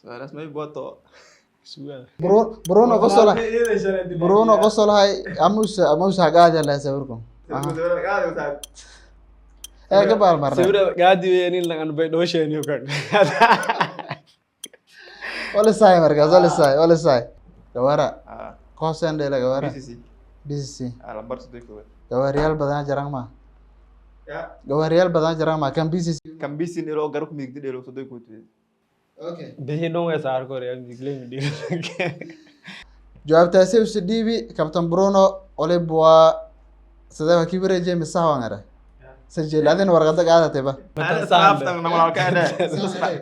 سؤال اسمه بوتو سؤال برونو قصله برونو قصله هاي أموس قاعد لا سوركم إيه قبل مرة سورة قاعد يعني لان بيدوشين يوكان ولا ساي مركز ولا ساي جوارا اه قوسين دي لا جوارا BCC BCC على برضه ديكو جواريال بدنا جرang ما يا جواريال بدنا جرang ما كان BCC كان BCC نيرو غاروك ميك دي لو ديكو اوكي بيجي نوع يسار كوريا بيجلين دي جواب تاسيب سديبي كابتن برونو أولي بوا سداوا كبيرة جيمي صحوة غيره سجل هذين ورقة قاعدة تبا انا سافت انا ما كان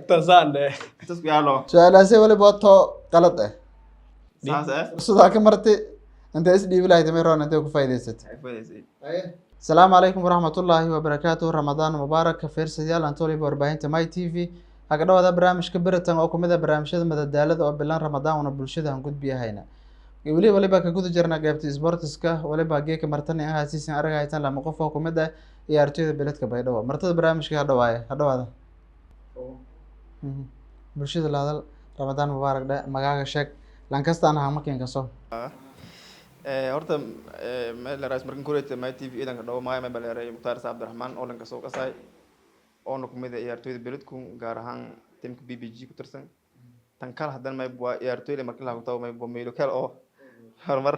تسان ده تسبي الو سؤال هسي ولي بوا تو غلط ساسه صدا كمرتي انت اس دي بلاي تميرون انت كفايدست كويس السلام عليكم ورحمة الله وبركاته رمضان مبارك فيرسيال انتولي بورباهنت ماي تي في هكذا هذا برامج كبرتان او كميدا برامجyada madadaalada oo bilan ramadaan una bulshada aan gudbiyahayna waliba ka guda jirna qaybta sportska waliba geeka martan ah hasiisan aragaytan lama qof oo kumid ah ciyaartoyda beledka Baydhabo martada barnaamijka hadhawaada bulshada la hadal ramadaan mubaarak magaaga sheeg lankasta aan ahaa markeen ka soo horta meel la raas markan kureeyay my TV idan ka dhaw maay ma baleeray Mukhtaar Saab Abdurrahman oo lanka soo qasay oo nu kumid ah ciyaartoyda beledku gaar ahaan teamka BBG ku tirsan tan kala hadan may bua ciyaartoyda marka la taw may bua meelo kale oo hormar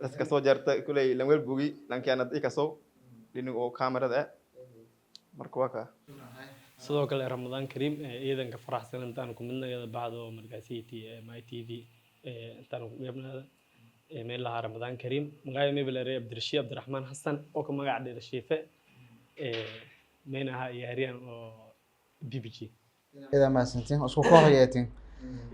dadka soo jarta kulay lan weel bugi lankiana dadka soo dhinac oo kamarada marka waa ka sidoo kale ramadaan kariim ciidanka faraxsan intaan ku midnayada bacdo markaasiti my TV intaan ku yeebnada meel la ramadaan kariim magacay meebelare Abdirashiid Abdurrahman Xasan oo ka magac dheer Shiife meenaha ciyaariyaan oo BBG إذا ما سنتين أسكو كوهيتين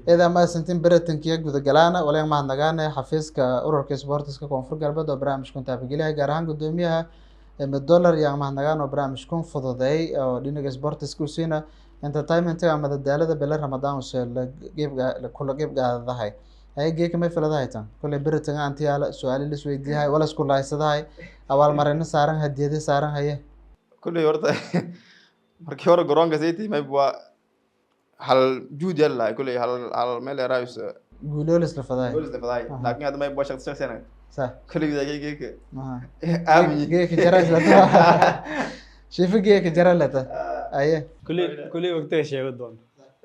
إذا ما سنتين بريتنكيا جود جلانا ولا ما هنجانا حفيز كأورك سبورتس كونفور قلبه برامج كنت أبغيلها جارهان قدوميها $100 يعني ما هنجانا برامج كون فضائي أو دينك سبورتس كوسينا entertainment عم الدالة ده بلا رمضان وسل جيب كل جيب هذا هاي هاي جيك ما في هذا هاي كل بريتن أنتي على سؤال اللي سويدي هاي ولا سكول هاي صدا هاي أول مرة نسارن هدية سارن هاي كل يورتا markii hore garoonka City may bua hal juud yalla kulay hal meel raayus قولوا لي سلفة gool istafaday laakiin hadda may bua shaqo sana صح kulay geek آمي جيك جرى لتا شوف جيك جرى لتا أيه كل وقتها شيء بدون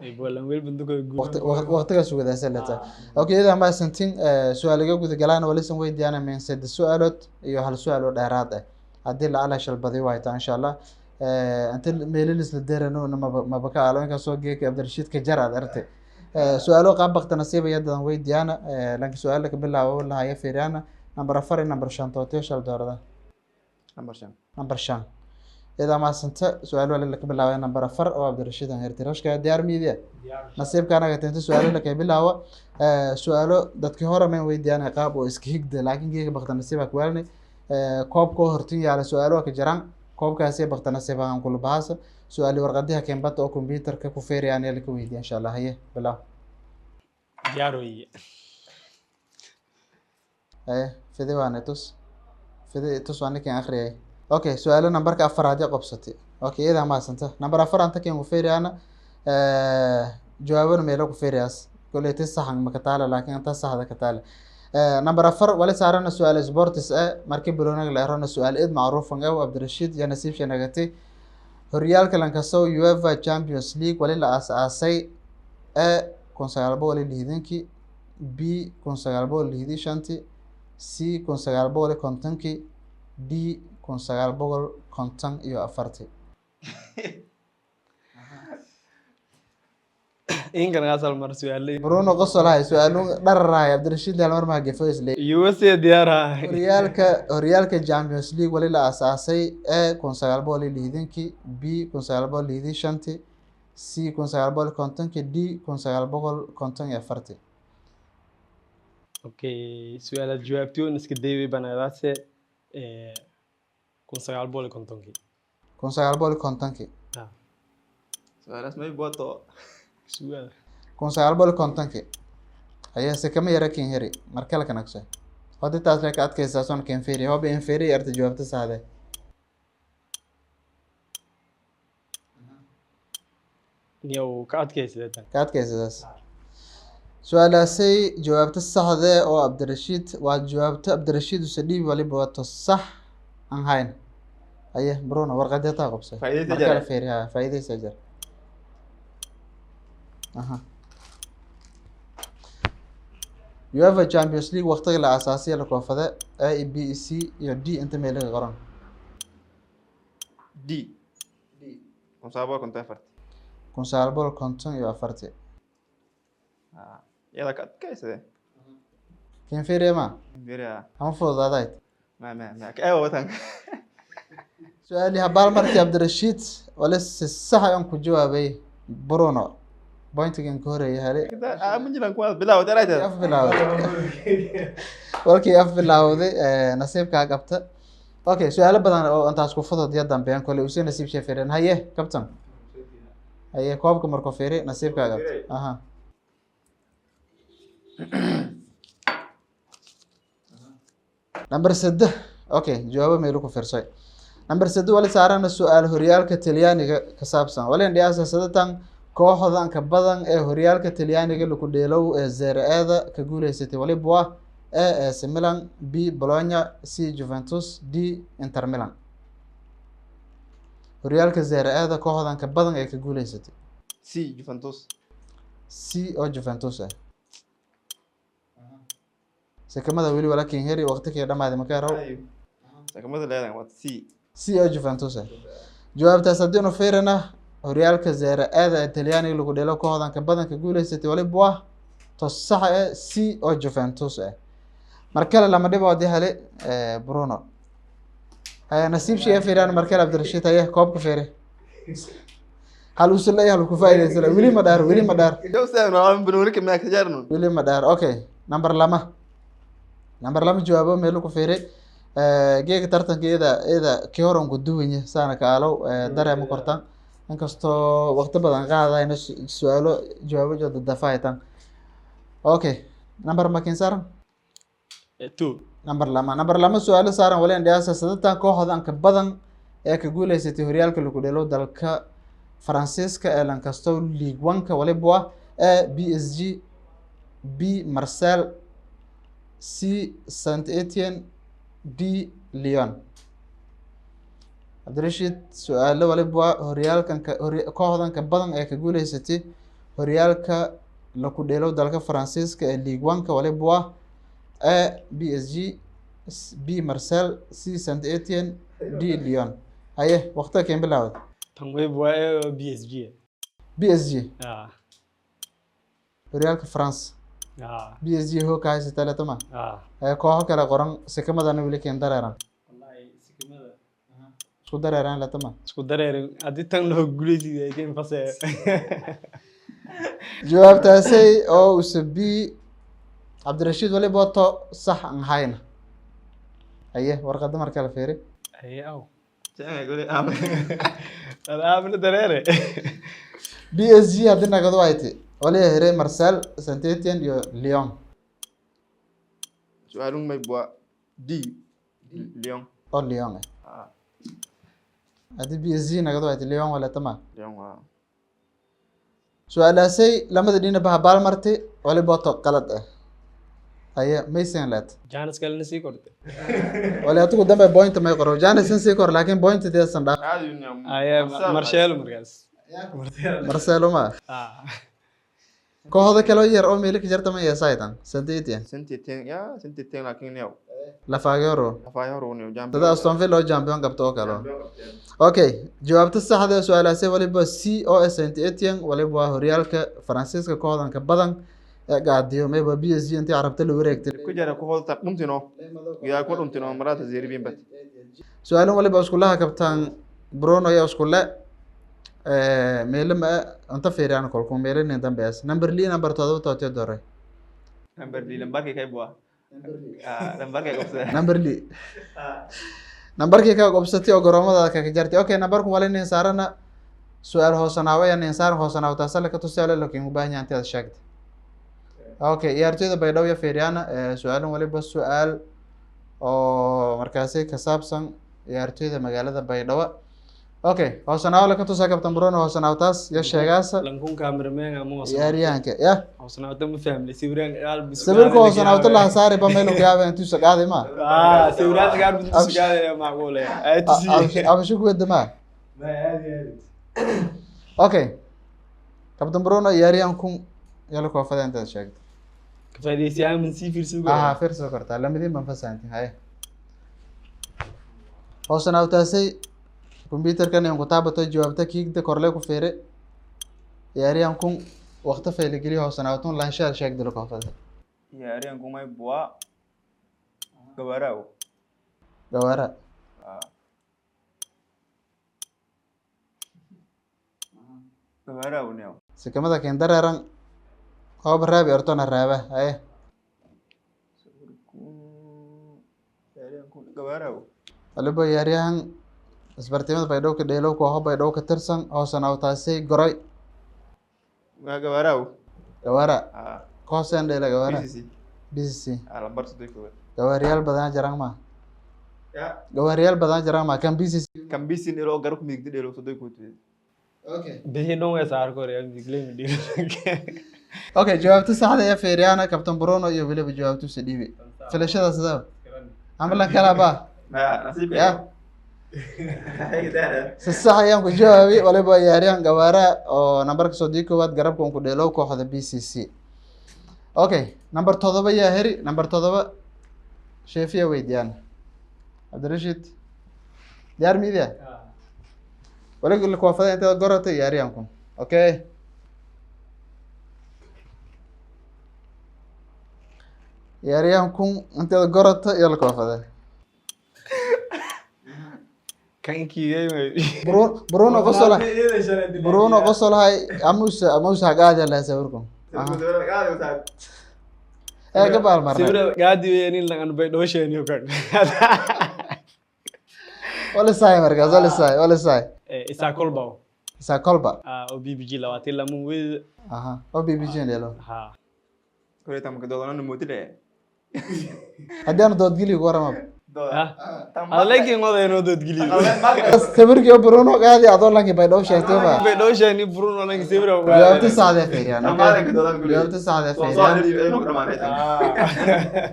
يقول لهم ويل بندق وقتها سوى ذا سلتا أوكي إذا ما سنتين سؤال جوجو ذكرنا ولسه ويدي أنا من سد السؤالات يهال سؤال ودهراته هدي على شل بدي وايد إن شاء الله أنت ميللس للدير إنه ما بكى على وين كسوق جيك عبدالرشيد كجرى درته سؤاله قابك تنصيب يدا ويدي أنا لكن سؤالك بالله والله هي فيريانا نمبر فر نمبر شان توتيش الدور ده نمبر شان إذا ما سنت سؤال ولا لك بالله نمبر فر أو عبدالرشيد هيرتيروش كديار ميديا نصيب كان قتنت سؤال لك بالله هو سؤاله دتك هورا من ويدي أنا قاب وإسكيك ده لكن جيك بقت نصيبك ويرني كوب كهرتين على سؤاله كجران كوب كاسي بقت نصيبها عن كل بحث سؤالي ورقديها كان بات أو كمبيوتر ككوفير يعني اللي كويدي إن شاء الله هي بالله دياروي في ديوانه في توس وانا كان آخر أوكي سؤال نمبر كأفر هذه قبصتي أوكي إذا ما سنت نمبر أفر أنت كان كوفير أنا جوابنا ميلو كوفيرياس كل تسعة عن مكتالة لكن أنت صح هذا كتالة نمبر أفر ولا سعرنا سؤال سبورتس مركب بلونا لهرنا سؤال إد معروف عنه عبدالرشيد يا نسيب شنقتي هريال كلام كسو يوفا تشامبيونز ليج ولا أساسي كونسيربو اللي هيدنكي بي كونسيربو اللي هيدي شانتي سي كونسيربو اللي كونتنكي دي كونسيربو كونتن يو أفرتي إن كان أصل مر سؤال برونو قصة هاي سؤالون درراي عبدالرشيد هالمر ما جفوز لي USA ديارها هريالك جامبيونز ليج ولا أساسي كونسيربو اللي هيدنكي بي كونسيربو اللي هيدي شانتي سي كونسيربو اللي كونتنكي دي كونسيربو كونتن يو أفرتي اوكي سؤال الجوابتو نسك ديبي بناداسه كون سغال بول كونتونكي كونسيربو اللي كونتنكي سؤال اسمه بوتو سؤال كونسيربو اللي كونتنكي هي سكما يركين هري مركلك نكسه هذا تاسلك أتكيساسون كين فيري هو بين فيري أرت جوابت سهله نيو كات كيس ده كات كيساس su-aalaasay jawaabta saxda oo Cabdirashiid waa jawaabta Cabdirashiid Usadhiib waliba waa to sax aan hayn aye Bruno warqadee taa qabsay Faa'iidaysa markale jara. fiiri ha faa'iidaysa jar aha UEFA Champions League waqtiga la aasaasay la koofada A B C iyo D inta meel laga qoran D musaabo kunta farti 1954 yada ka adkaysade keen fiiriye ma bira ama fududaaday ma ka ayo watan su-aali habaal markii Cabdirashiid wala si sax aan ku jawaabay Bruno pointigan ka horeeyay hale kita amun jiran kuwa bilaw darayta af bilawday walkii af bilawday nasiibka qabta okay su-aalo badan oo intaas ku fudud ya dambeeyaan kale uu soo nasiib sheefireen haye kabtan haye koobka markuu fiiri nasiibka qabta aha number 3 okay jawaabo meel ku fiirsay number 3 wali saarana su'aal horyaalka Talyaaniga ka saabsan wali dhiyaasa sadatan kooxdan ka badan ee horyaalka Talyaaniga lagu dheelow ee Serie A-da ka guuleysatay waliba waa AC Milan B Bologna C Juventus D Inter Milan horyaalka Serie A-da kooxdan ka badan ee ka guuleysatay C Juventus C oo Juventus ah sakamada weli walakin heri waqtiga dhamaaday ma ka raw sakamada leedahay waa C C oo Juventus ah jawaabtaas haddii uu fiirina horyaalka Serie A-da ee Talyaaniga lagu dheelo kooxdan ka badan ka guuleysatay waliba waa to sax ah C oo Juventus ah markale lama dhibaado hale Bruno nasiib shay fiiraan markale Cabdirashiid ayaa koobka fiiray hal uu salay hal ku faa'iideysan wili ma dhaar jow saan waa bunuri ka ma ka jarno wili ma dhaar okay number lama jawaabo meel ku fiiray geega tartankeeda ki horan ku duwanya saana ka alow dareemo kortan inkastoo waqti badan qaadayna su'aalo jawaabo jooda dafaytan okay number makin saran 2 number lama su'aalo saaran wali dhiyaasa sadatan kooxdan ka badan ee ka guuleysatay horyaalka lagu dheelo dalka Faransiiska ee Lancaster League 1 ka waliba waa A PSG B Marseille C Saint-Étienne D Lyon Cabdirashiid su'aalo waliba waa horyaalkan kooxdan ka badan ee ka guuleysatay horyaalka lagu dheelo dalka Faransiiska ee League 1 ka waliba waa A PSG B Marseille C Saint-Étienne D Lyon haye waqtiga keen bilaawday tan way waa PSG PSG ah horyaalka France PSG ho ka haysata la tama kooxo kale qoran sikamadana weli keen dareeran wallahi sikimada isku dareeran la tama isku dareerin hadii tan loo guuleysay game fase jawaabtaasay oo usabi Cabdirashiid waliba to sax aan hayna haye warqada marka la fiiri haye aw jaa goli am ana dareere PSG hadii nagado ayte wali hore Marseille Saint-Étienne iyo Lyon su'aalun may bua D Lyon oo Lyon hadii PSG nagado ayte Lyon wala tama Lyon waa su'aalaasay lamada dhinac ba baal martay waliba to qalad ah haye maysan laat Janis kalena sii kortay wala atugu dambe point may qoro Janis sii kor laakiin point deesan dhaaf aad uu nyam aye Marcelo markaas Marcelo ma kooxda kale yar oo meel ka jarta ma yeesaytan Saint-Étienne Saint-Étienne laakiin yow la Fagero Fayaro uu jambi sida Aston Villa oo champion qabto oo kale okay jawaabta saxda ah su'aalaasay waliba C oo Saint-Étienne waliba waa horyaalka Faransiiska kooxdan ka badan ee gaadiyo mayba PSG intii Carabta la wareegtay ku jara ku holta dhuntino yaa ku dhuntino marada zeeribin bat su'aalan waliba isku laha kabtaan Bruno ayaa isku le meelama anta fiiriyaan kolku meelin dambeas number number 7 tootay dore number lambarkay kay bua lambarkay qabsada numberkii ka qabsatay oo garoomada ka jartay okay numberku wala inay saarana su'aal hoosanaawa inay saaran hoosanaaw taasala ka tusaale laakiin u baahan yahay intaad sheegtay okay ciyaartoyda Baydhabo ya fiiriyaan su'aalan waliba su'aal oo markaasay ka saabsan ciyaartoyda magaalada Baydhabo okay hoosanaaw la ka tusaa kabtan Bruno hoosanaaw taas ya sheegaasa lankun cameraman ama ciyaaryahanka ya hoosanawta ma fahmay sawiraan qaal sawirka hoosanaaw la saari ba meel gaaba intuu saqaaday ma sawiraan qaal buu sugaadaya macquul ah aadisi abashu ku wadama ma aadi okay kabtan Bruno ciyaaryahankun yalla ko fadaan inta sheegtay kafadiyay min si fiirsugo fiirso kartaa lamadii man fasaantin hay hoosanaaw-taasay computerkan aan ku taabato jawaabta kiigda korle ku feere ciyaaryahankun waqti fayl geliyo hoosanaaw-tun laanshaad sheegdilo koofada ciyaaryahanku may bua gawaraaw gawara gawaraaw neo sikamada keen dareeran hoob raabi ortona raaba haye ciyaaryahanku gawaraaw waliba ciyaaryahan isbartimada baydhow ka dheelow kooxo baydhow ka tirsan hoosanaaw-taasay goray gawaraaw gawara kooseen dheela gawara BCC lambar 3 gawaariyaal badan jarang ma gawaariyaal badan jarang ma kan BCC kan bisin ilo garuk miigdi dhelo 3 ku tuwe okay bihi no way saar kore am diglay mi okay jawaabta saxda ee feeriyaana kabtan Bruno iyo waliba jawaabtu sidhiibi filashada sidoo amla kala ba nasiib ya sax ayaan ku jawaabi waliba ciyaaryahan gawara oo nambarka 11 garabka ku dheelow kooxda BCC okay number 7 yaa heri number 7 sheefiya weydiyaan Abdirashid diyaar midiya waliba la koofada inta gorata ciyaaryahanku okay ciyaaryahankun inta gorata iyo la koofada kan kiiyay Bruno qosol hay amusa hagaajaa la sawirku gabaal marna sawir gaadi weeynin lagan bay dhoosheeniyo kan wala saay markaas wala saay isa kolba isa kolba oo BBG lawaati lamun weed oo BBG leelo ha kore tam ka doodana mootile hadaan dood gili warama adalegi ngodeeno dood gili sawirki Bruno gaadi adoo lanki bay dhoosheetay ba bay dhoosheeni Bruno lanki sawir jawaabta saxda feeriyaan jawaabta saxda feeriyaan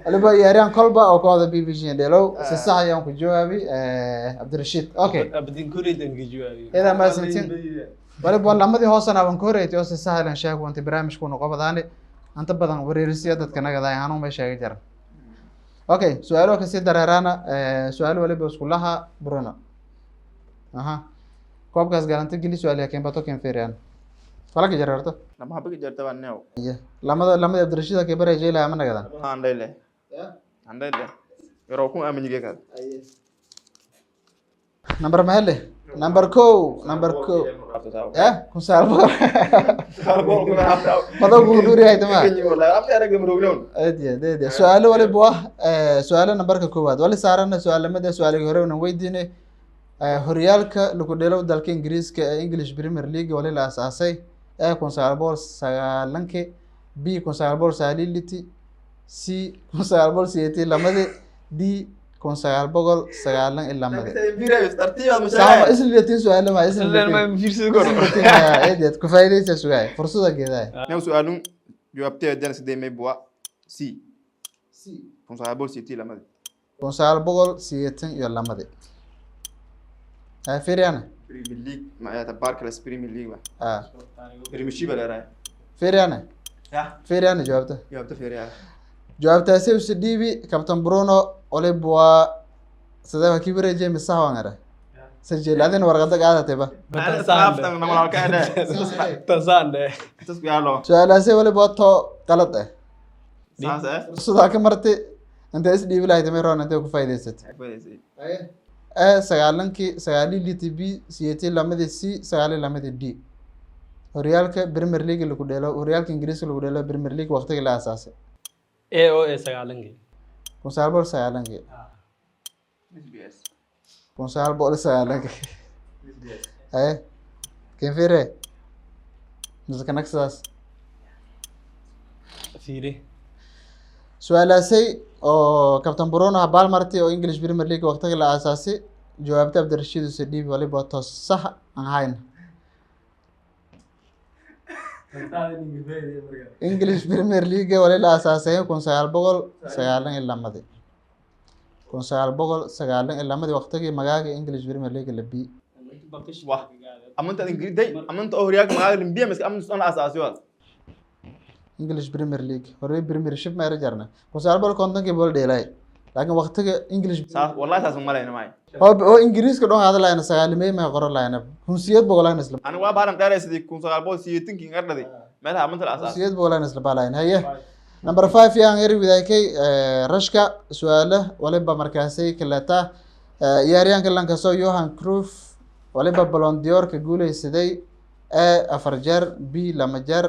waliba ciyaaryahan kolba oo kooxda BBG leelo si sax ayaan ku jawaabi Abdirashid okay abdin kuridan ki jawaabi ida ma santin waliba lamadii hoosana aan ku horeeyay oo si sahlan sheego inta barnaamijku noqobadaani anta badan wareerisiya dadka naga daayaan ma sheegi jiran okay su'aalo ka sii dareerana su'aalo waliba isku laha Bruno koobkaas galanta geli su'aal keen bato keen feeriyaan wala ka jararto lama habig jarta waan neo lamada Abdirashid ka baray jeela ama nagadan andele yaro ku aaminige ka number mahale number 2 kun salbo madaw ku duri ay tama aad su'aalo waliba su'aalo numberka 1 wali saarana su'aalamada su'aaliga hore una weydiinay horyaalka lagu dheelo dalka Ingiriiska ee English Premier League wali la asaasay kun salbo sagaalankii B kun salbo saaliliti C kun salbo siyeeti lamada D kun salbo sagaalan ilaa lamada sama isliyatin su'aalo ma fiirsido kor eedeed ku faa'iideysa su'aal fursada geeday new su'aalun jawaabtay dan sidee may bua C kun salbo siyeeti lamada kun salbo siyeetin iyo lamada Feriana Premier League ma ayata Barclays Premier League Premier League Feriana Feriana jawaabta jawaabtaasi u dhiibi kabtan Bruno waliba sidee kibre James Sawangara سجل هذين ورقة قاعدة تبى تنسان سؤال هسه ولا بوتو غلط صدا كمرتي أنت إيش دي ولا هيدا ميرون أنت وكفاية ست سجالنكي سجالي اللي تبي سيتي لما دي سي سجالي لما دي دي وريالك بريمير ليج اللي كوديلو وريالك إنجليز اللي كوديلو بريمير ليج وقتك لا أساس إيه سجالنكي كونسالبول سجالنكي كونسالبول سجالنكي كيف فيره نزكى نكساس فيري سؤال هسي أو كابتن برونو هبال مرتي أو إنجليش بريمير ليج وقتك لا أساسي jawaabta Cabdirashiid Usadhiib waliba toos sax aan hayn English Premier League wali la aasaasay 1992 1992 waqtigii magaaga English Premier League la bi wah amanta ingiriday amanta oo horyaalka magaalada limbiya mas amanta aan asaasiyo English Premier League hore Premiership ma rajarna 1950 bol dheelay laakiin waqtiga English saas wallahi saas ma leeyna may oo Ingiriiska dhon hadlayna 9 ma qoran laayna hunsiyad bogolaan isla ana waa baalan qeeraysidii 1980 ngardhadi meelaha amanta la asaas hunsiyad bogolaan isla baalayna haye number 5 yaan yari widaykay rashka su'aala waliba markaasay kalata ciyaaryahanka lankaso Johan Cruyff waliba Ballon d'Or ka guuleysaday A 4 jeer B 2 jeer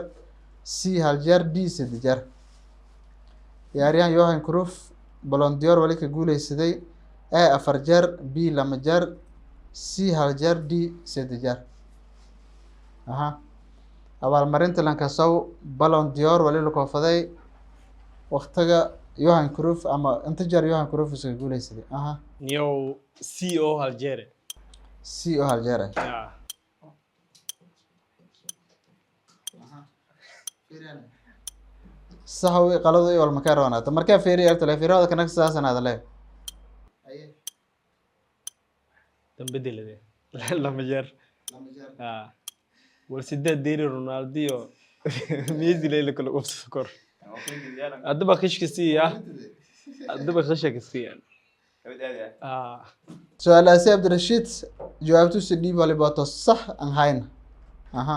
C 1 jeer D 3 jeer ciyaaryahan Johan Cruyff Ballon d'Or wali ka guuleysaday A 4 jeer B 2 jeer C 1 jeer D 3 jeer aha abaalmarinta lankaso Ballon d'Or wali la koofaday waqtiga Johan Cruyff ama inta jeer Johan Cruyff iska guuleysaday aha niyow CO Algeria C oo hal jeer saxwi qalad iyo wal makaroonata marka feeriyo telefoonada kana saasanaada leh tambedilade lama jeer wal sideed deeri Ronaldo Messi leeyla kala qofso kor adaba khishkisiya su'aalaasi Cabdirashiid jawaabtu si dhiib waliba toos sax aan hayn aha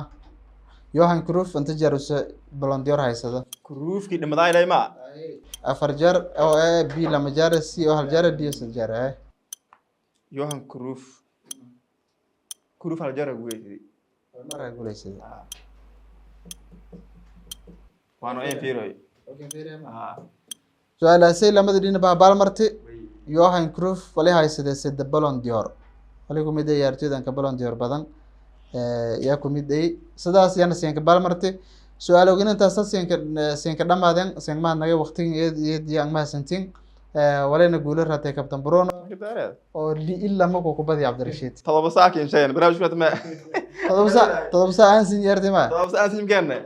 Johan Cruyff inta jeer Ballon d'Or haysada Cruyffki dhimaday leeyma 4 jeer oo A B 2 jeer C oo hal jeer D 3 jeer Johan Cruyff hal jeer guuleysay mara guuleysay waano ay fiiroy su'aalaasi lamada dhina baal martay Johan Cruyff wali haysaday 3 Ballon d'Or wali ku mid ciyaartoydan ka Ballon d'Or badan yaa ku mid ay sidaas yana seenka baal martay su'aalooyin intaas seenka dhamaadeen seenma naga waqtiga iyo ma santin walina guulo ratay kabtan Bruno oo illa ma ku badi Cabdirashiid todoba saakin shay barnaamijka ma todoba saacan sin yartay ma todoba saacan sin gaarnay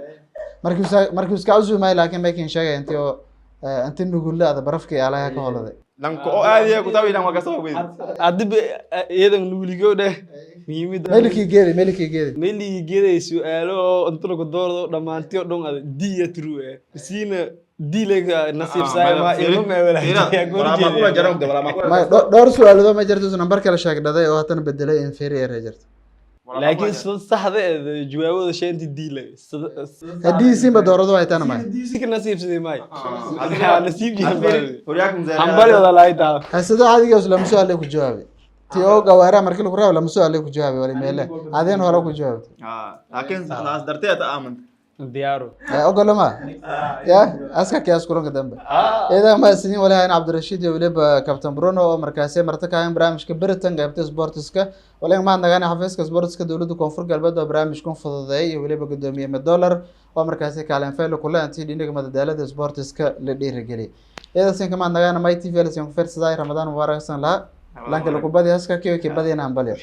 markii iska cusubay laakiin ma kiin sheegay intii nugullaada barafkii alaha ka holaday lanko oo aadiya ku tawiilan waa ka soo weyd adib iyadan nuuligo dheh muhiimada meelkii geeday su'aalo inta lagu doordo dhamaantii dhon diya true siina diilaga nasiib saayma ilmo ma wala dhowr su'aalo ma jirto number kala sheegday oo hatan bedelay inferior jirto laakiin saxda jawaabada sheenti diilay hadii simba doorado ay tan ma si nasiib sidii may nasiib jiray hambal wada laayda hasada adiga isla su'aal ku jawaabay tio gawaara markii lagu raabo lama su'aal ku jawaabay wali meele adeen hore ku jawaabtay laakiin saas darteed ta aaman diyaaro ogolama ya aska kiyaas kulanka dambe ida ma sidii walaha Cabdirashiid iyo waliba Captain Bruno oo markaasay martakaayeen barnaamijka Britain qaybta sportska walaal ma nagana xafiiska sportska dawladda koonfur galbeed oo barnaamijkan fududeeyay iyo waliba gudoomiye $1 oo markaasay kaalin fayl ku laantii dhinaca madadaalada sportska la dhiirigeliyay ida sin kama nagana my TV la sin ku fiirsaday Ramadan mubarak san la lanka lagu badi aska kiyo ki badina ambaliyo